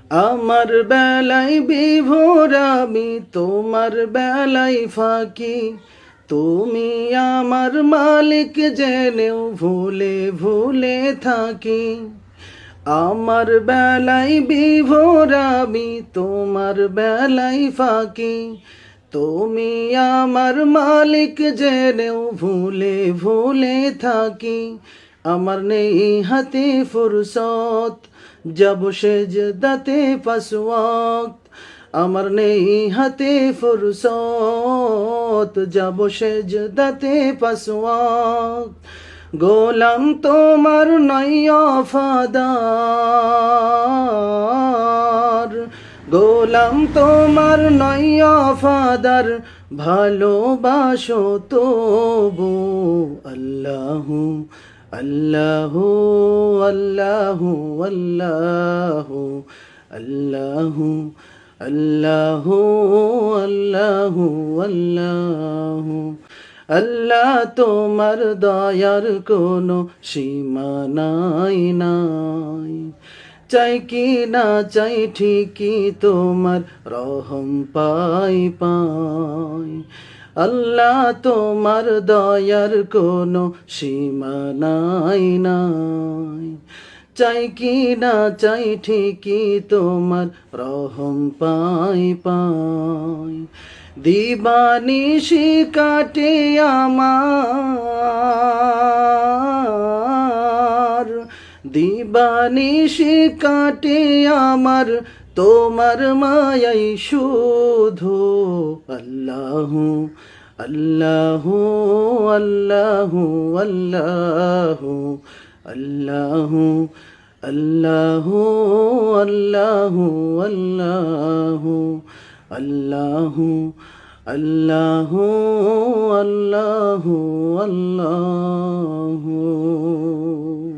আমার বেলায় বিভোর আমি, তোমার বেলায় ফাঁকি। তুমি আমার মালিক জেনেও ভুলে ভুলে থাকি। আমার বেলায় বিভোর আমি, তোমার বেলায় ফাঁকি। তুমি আমার মালিক জেনেও ভুলে ভুলে থাকি। আমার নেই হাতে ফুরসত, যাব সেজদাতে পাঁচ ওয়াক্ত। আমার নেই হাতে ফুরসত, যাব সেজদাতে পাঁচ ওয়াক্ত। গোলাম তোমার নয় ওয়াফাদার, গোলাম তোমার নয় ওয়াফাদার, ভালোবাসো তবু। আল্লাহু আল্লাহু আল্লাহু আল্লাহু আল্লাহু আল্লাহু আল্লাহু আল্লাহু। আল্লাহ তোমার দয়ার কোনো সীমানাই নাই। চাই কি না চাই ঠিকই তোমার রহম পাই পাই। আল্লাহ তোমার দয়ার কোনো সীমানাই নাই। চাই কি না চাই ঠিকই তোমার রহম পাই পাই। দিবানিশি কাটে আমার, দিবানিশি কাটে আমার, তোমার মায়াই শুধু। আল্লাহু আল্লাহু আল্লাহু আল্লাহু আল্লাহু আল্লাহু আল্লাহু আল্লাহু আল্লাহু আল্লাহু আল্লাহু আল্লাহু।